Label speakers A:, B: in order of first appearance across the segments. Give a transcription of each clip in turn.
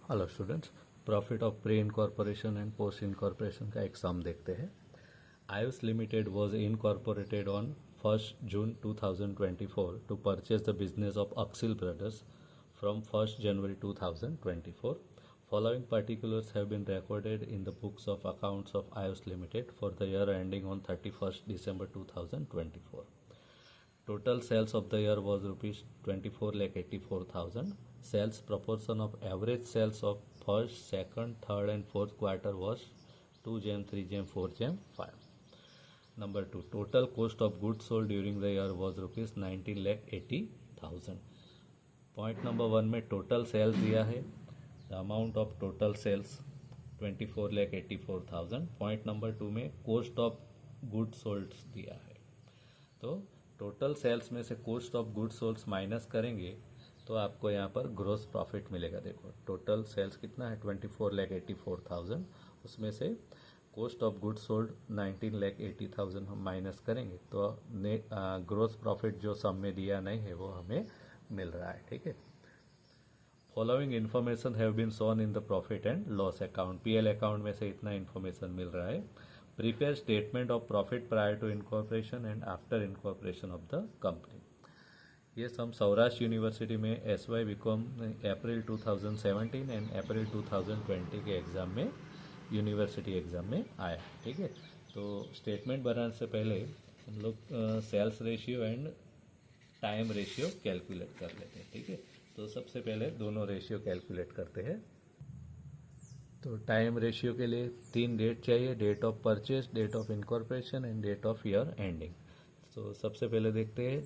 A: Hello students, profit of pre incorporation and post incorporation का exam देखते हैं। Ayush limited was incorporated on 1st June 2024 to purchase the business of Axil Brothers from 1st January 2024. Following particulars have been recorded in the books of accounts of Ayush Limited for the year ending on 31st December 2024. Total sales of the year was rupees 24,84,000. Sales proportion of average sales of first, second, third and fourth quarter was 2 gem, 3 gem, 4 gem, 5. Number 2, total cost of goods sold during the year was rupees 19,80,000. Point number 1 में total sales दिया है, the amount of total sales 24,84,000. Point number 2 में cost of goods sold दिया है, तो total sales में से cost of goods sold minus करेंगे तो आपको यहाँ पर ग्रोस प्रॉफिट मिलेगा। देखो टोटल सेल्स कितना है 24,84,000, उसमें से कॉस्ट ऑफ गुड्स सोल्ड 19,80,000 हम माइनस करेंगे तो ग्रोस प्रॉफिट जो सम में दिया नहीं है वो हमें मिल रहा है। ठीक है, following information have been shown in the profit and loss account. PL account में से इतना इन्फॉर्मेशन मिल रहा है। Prepare statement of profit prior to incorporation and after incorporation of the company. ये सम सौराष्ट्र यूनिवर्सिटी में SY BCom April 2017 and April 2020 के exam में यूनिवर्सिटी एग्जाम में आया। ठीक है, तो स्टेटमेंट बनाने से पहले हम लोग sales ratio and time ratio calculate कर लेते हैं। ठीक है, तो सबसे पहले दोनों रेशियो कैलकुलेट करते हैं। तो टाइम रेशियो के लिए 3 डेट चाहिए, date of purchase, date of incorporation and date of year ending. तो सबसे पहले देखते हैं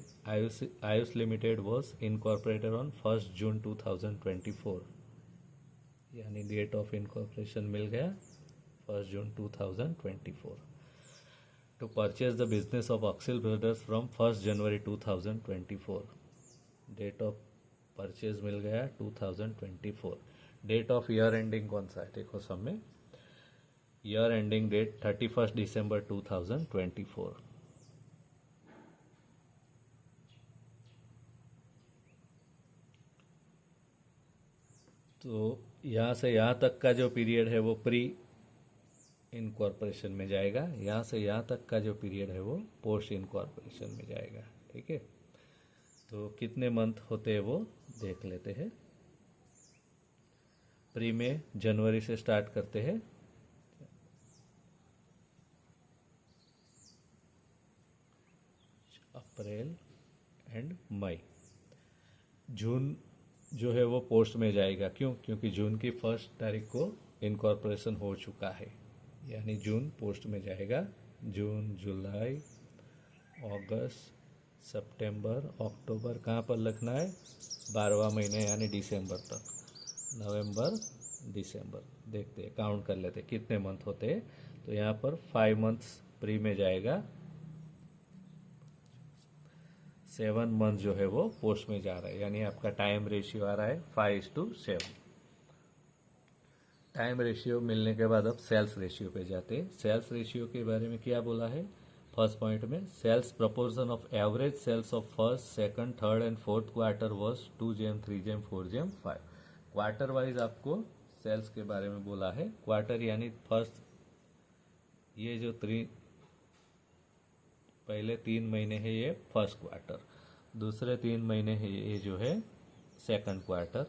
A: Ayush limited was incorporated on 1st June 2024, यानी डेट ऑफ इनकॉर्पोरेशन मिल गया 1st June 2024। To purchase the business of अक्सिल brothers from 1st January 2024, date of purchase मिल गया 2024। डेट ऑफ ईयर एंडिंग कौन सा है, देखो सब में year ending date 31st December 2024। तो यहाँ से यहाँ तक का जो पीरियड है वो प्री इनकॉर्पोरेशन में जाएगा, यहाँ से यहाँ तक का जो पीरियड है वो पोस्ट इनकॉर्पोरेशन में जाएगा। ठीक है, तो कितने मंथ होते हैं वो देख लेते हैं। प्री में जनवरी से स्टार्ट करते हैं, अप्रैल एंड मई। जून जो है वो पोस्ट में जाएगा, क्यों? क्योंकि जून की 1 तारीख को इनकॉर्पोरेशन हो चुका है, यानी जून पोस्ट में जाएगा। जून, जुलाई, अगस्त, सितंबर, अक्टूबर कहाँ पर लिखना है? 12वां महीने यानी दिसंबर तक। नवंबर, दिसंबर देखते हैं, काउंट कर लेते हैं कितने मंथ होते हैं। तो यहाँ पर 5 मंथ्स प्री में जाएगा, 7 मंथ जो है वो पोस्ट में जा रहा है, यानी आपका टाइम रेशियो आ रहा है 5:7। टाइम रेशियो मिलने के बाद अब सेल्स रेशियो पे जाते हैं। सेल्स रेशियो के बारे में क्या बोला है फर्स्ट पॉइंट में? Sales proportion of average sales of first, second, third and fourth quarter was 2 जेम, 3 जेम, 4 जेम, 5। क्वार्टर वाइज आपको सेल्स के बारे में बोला है। क्वार्टर यानी फर्स्ट, ये जो पहले 3 महीने है ये फर्स्ट क्वार्टर, दूसरे 3 महीने है ये जो है सेकंड क्वार्टर,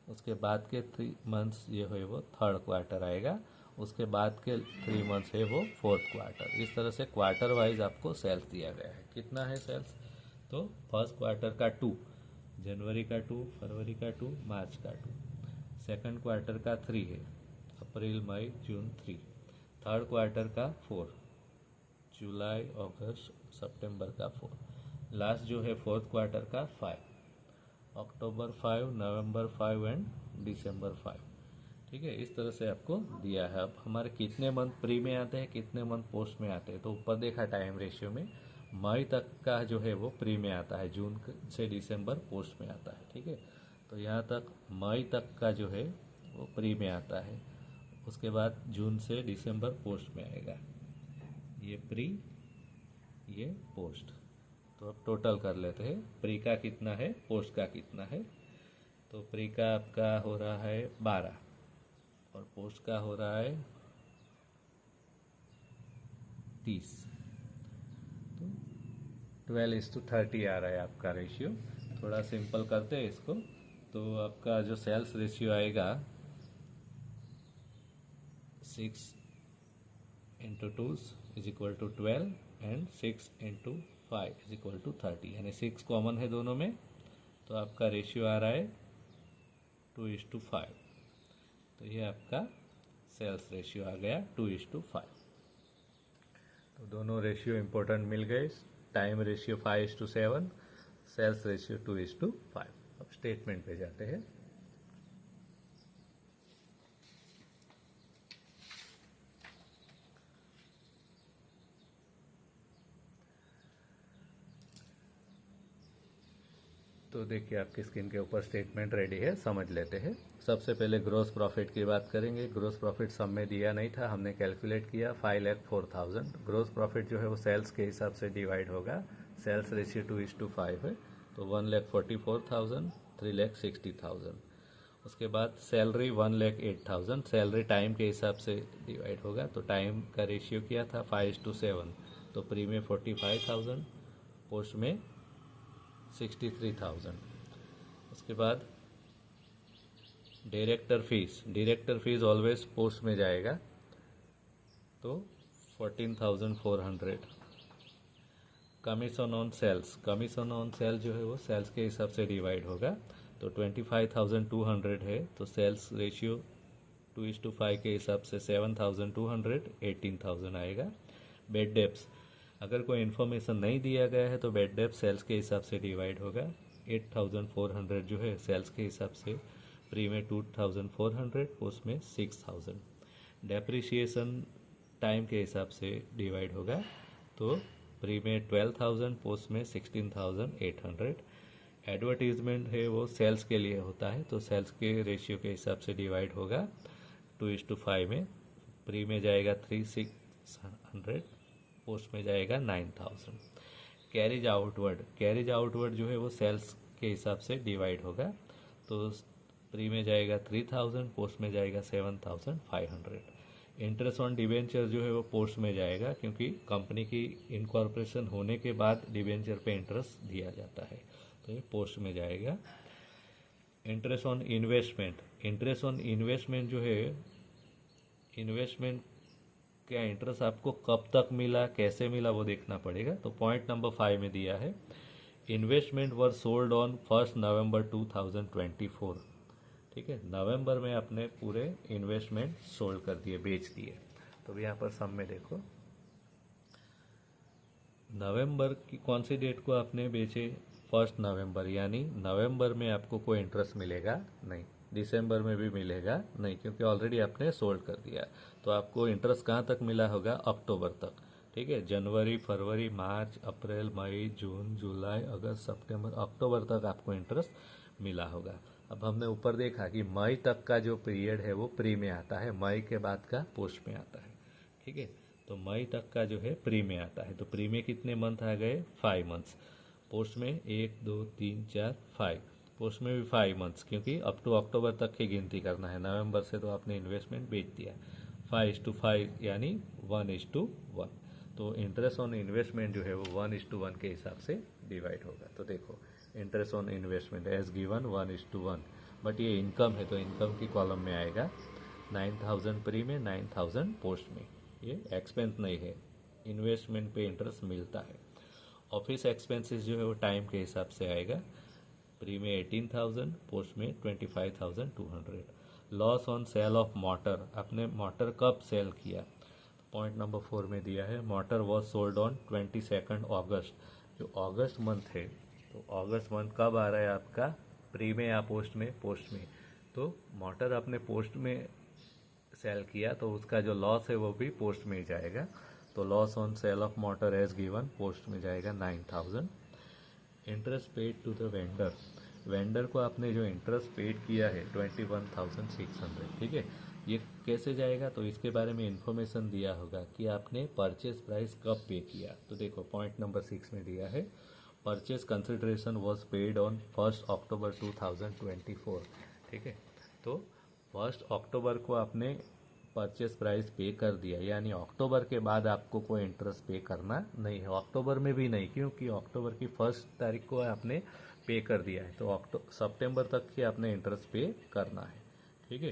A: उसके बाद के 3 मंथ्स ये है वो थर्ड क्वार्टर आएगा, उसके बाद के 3 मंथ्स है वो फोर्थ क्वार्टर। इस तरह से क्वार्टर वाइज आपको सेल्स दिया गया है। कितना है सेल्स? तो फर्स्ट क्वार्टर का 2, जनवरी का 2, फरवरी का 2, मार्च का 2। सेकंड क्वार्टर का 3 है, अप्रैल, मई, जून 3। थर्ड क्वार्टर का 4, जुलाई, अगस्त, सितंबर का 4। लास्ट जो है फोर्थ क्वार्टर का 5, अक्टूबर 5, नवंबर 5 एंड दिसंबर 5। ठीक है, इस तरह से आपको दिया है। अब हमारे कितने मंथ प्री में आते हैं, कितने मंथ पोस्ट में आते हैं? तो ऊपर देखा टाइम रेशियो में मई तक का जो है वो प्री में आता है, जून से दिसंबर पोस्ट में आता है। ठीक है, तो यहाँ तक मई तक का जो है वो प्री में आता है, उसके बाद जून से दिसंबर पोस्ट में आएगा। ये प्री, ये पोस्ट। तो अब टोटल कर लेते हैं, प्री का कितना है, पोस्ट का कितना है। तो प्री का आपका हो रहा है 12, और पोस्ट का हो रहा है 30। तो 12:30 आ रहा है आपका रेशियो। थोड़ा सिंपल करते हैं इसको, तो आपका जो सेल्स रेशियो आएगा 6 × 2 = 12 एंड 6 × 5 = 30, यानी 6 कॉमन है दोनों में, तो आपका रेशियो आ रहा है 2:5। तो ये आपका सेल्स रेशियो आ गया 2:5। तो दोनों रेशियो इंपॉर्टेंट मिल गए। Time ratio 5:7, sales ratio 2:5। अब स्टेटमेंट पे जाते हैं। तो देखिए आपकी स्क्रीन के ऊपर स्टेटमेंट रेडी है, समझ लेते हैं। सबसे पहले ग्रोस प्रॉफिट की बात करेंगे। ग्रोस प्रॉफिट सब में दिया नहीं था, हमने कैलकुलेट किया 5,04,000। ग्रोस प्रॉफिट जो है वो सेल्स के हिसाब से डिवाइड होगा। सेल्स रेशियो 2:5 है, तो 1,44,000, 3,60,000। उसके बाद सैलरी 1,08,000, सैलरी टाइम के हिसाब से डिवाइड होगा, तो टाइम का रेशियो किया था 5:7, तो प्री में 45,000, पोस्ट में 63,000। उसके बाद डायरेक्टर फीस ऑलवेज पोस्ट में जाएगा, तो 14,400। कमीशन ऑन सेल जो है वो सेल्स के हिसाब से डिवाइड होगा, तो 25,200 है, तो सेल्स रेशियो 2:5 के हिसाब से 7,200, 18,000 आएगा। बेड डेप्स, अगर कोई इन्फॉर्मेशन नहीं दिया गया है तो बेड डेप सेल्स के हिसाब से डिवाइड होगा। 8,400 जो है सेल्स के हिसाब से, प्री में 2,400, पोस्ट में 6,000। डेप्रिसिएशन टाइम के हिसाब से डिवाइड होगा, तो प्री में 12,000, पोस्ट में 16,800। एडवर्टीजमेंट है वो सेल्स के लिए होता है, तो सेल्स के रेशियो के हिसाब से डिवाइड होगा 2:5 में। प्री में जाएगा 3,600, पोस्ट में जाएगा 9,000। कैरिज आउटवर्ड जो है वो सेल्स के हिसाब से डिवाइड होगा, तो प्री में जाएगा 3,000, पोस्ट में जाएगा 7,500। इंटरेस्ट ऑन डिबेंचर जो है वो पोस्ट में जाएगा, क्योंकि कंपनी की इनकॉर्पोरेशन होने के बाद डिबेंचर पे इंटरेस्ट दिया जाता है, तो ये पोस्ट में जाएगा। इंटरेस्ट ऑन इन्वेस्टमेंट जो है, इन्वेस्टमेंट क्या इंटरेस्ट आपको कब तक मिला, कैसे मिला, वो देखना पड़ेगा। तो पॉइंट नंबर 5 में दिया है, इन्वेस्टमेंट वर सोल्ड ऑन 1 नवंबर 2024। ठीक है, नवंबर में आपने पूरे इन्वेस्टमेंट सोल्ड कर दिए, बेच दिए। तो यहाँ पर सम में देखो, नवंबर की कौन सी डेट को आपने बेचे, 1 नवंबर, यानी नवंबर में आपको कोई इंटरेस्ट मिलेगा नहीं, दिसंबर में भी मिलेगा नहीं, क्योंकि ऑलरेडी आपने सोल्ड कर दिया। तो आपको इंटरेस्ट कहाँ तक मिला होगा, अक्टूबर तक। ठीक है, जनवरी, फरवरी, मार्च, अप्रैल, मई, जून, जुलाई, अगस्त, सितंबर, अक्टूबर तक आपको इंटरेस्ट मिला होगा। अब हमने ऊपर देखा कि मई तक का जो पीरियड है वो प्री में आता है, मई के बाद का पोस्ट में आता है। ठीक है, तो मई तक का जो है प्री में आता है, तो प्री में कितने मंथ आ गए, 5 मंथ्स। पोस्ट में 1 2 3 4 5, पोस्ट में भी 5 मंथ्स, क्योंकि अप टू अक्टूबर तक की गिनती करना है, नवंबर से तो आपने इन्वेस्टमेंट बेच दिया। 5:5 यानी 1:1। तो इंटरेस्ट ऑन इन्वेस्टमेंट जो है वो 1:1 के हिसाब से डिवाइड होगा। तो देखो, interest on investment as given 1:1, but ये इनकम है तो इनकम की कॉलम में आएगा। 9,000 प्री में, 9,000 पोस्ट में, ये एक्सपेंस नहीं है, इन्वेस्टमेंट पे इंटरेस्ट मिलता है। ऑफिस एक्सपेंसेस जो है वो टाइम के हिसाब से आएगा, प्री में 18,000, पोस्ट में 25,200। Loss on sale of motor, आपने मोटर कब सेल किया, पॉइंट नंबर 4 में दिया है, मोटर वॉज सोल्ड ऑन 22 अगस्त। जो अगस्त मंथ है, तो अगस्त मंथ कब आ रहा है आपका, प्री में या पोस्ट में, पोस्ट में। तो मोटर आपने पोस्ट में सेल किया, तो उसका जो लॉस है वो भी पोस्ट में ही जाएगा। तो loss on sale of motor as given post में जाएगा 9,000। Interest paid to the vendor को आपने जो इंटरेस्ट पेड किया है 21,600। ठीक है, ये कैसे जाएगा, तो इसके बारे में इंफॉर्मेशन दिया होगा कि आपने परचेज प्राइस कब पे किया। तो देखो पॉइंट नंबर 6 में दिया है, purchase consideration was paid on 1 अक्टूबर 2024। ठीक है, तो फर्स्ट अक्टूबर को आपने परचेस प्राइस पे कर दिया, यानी अक्टूबर के बाद आपको कोई इंटरेस्ट पे करना नहीं है, अक्टूबर में भी नहीं, क्योंकि अक्टूबर की 1 तारीख को आपने पे कर दिया है, तो सितंबर तक ही आपने इंटरेस्ट पे करना है। ठीक है,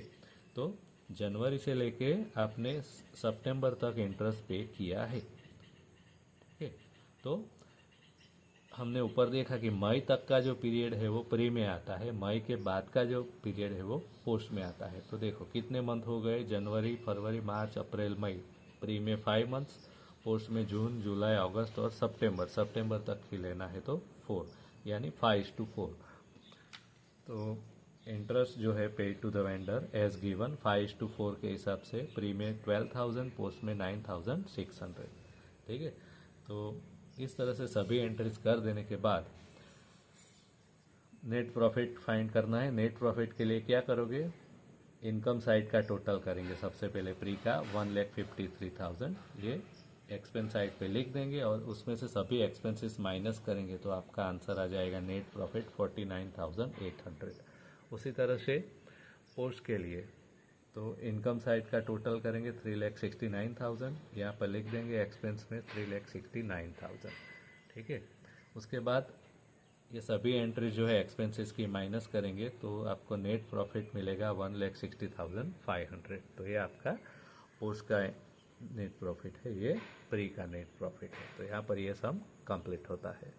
A: तो जनवरी से लेके आपने सितंबर तक इंटरेस्ट पे किया है। ठीक है, तो हमने ऊपर देखा कि मई तक का जो पीरियड है वो प्री में आता है, मई के बाद का जो पीरियड है वो पोस्ट में आता है। तो देखो कितने मंथ हो गए, जनवरी, फरवरी, मार्च, अप्रैल, मई। प्री में 5 मंथ्स, पोस्ट में जून, जुलाई, अगस्त और सितंबर तक ही लेना है तो 4, यानी 5:4। तो इंटरेस्ट जो है paid to the vendor as given 5:4 के हिसाब से, प्री में 12,000, पोस्ट में 9,600। ठीक है, तो इस तरह से सभी एंट्रीज कर देने के बाद नेट प्रॉफिट फाइंड करना है। नेट प्रॉफिट के लिए क्या करोगे, इनकम साइड का टोटल करेंगे। सबसे पहले प्री का 1,53,000 ये एक्सपेंस साइड पे लिख देंगे और उसमें से सभी एक्सपेंसेस माइनस करेंगे तो आपका आंसर आ जाएगा नेट प्रॉफिट 49,800। उसी तरह से पोस्ट के लिए तो इनकम साइड का टोटल करेंगे 3,69,000, यहाँ पर लिख देंगे एक्सपेंस में 3,69,000। ठीक है, उसके बाद ये सभी एंट्री जो है एक्सपेंसेस की माइनस करेंगे तो आपको नेट प्रॉफिट मिलेगा 1,60,500। तो ये आपका पोस्ट का नेट प्रॉफिट है, ये प्री का नेट प्रॉफिट है। तो यहाँ पर ये सम कंप्लीट होता है।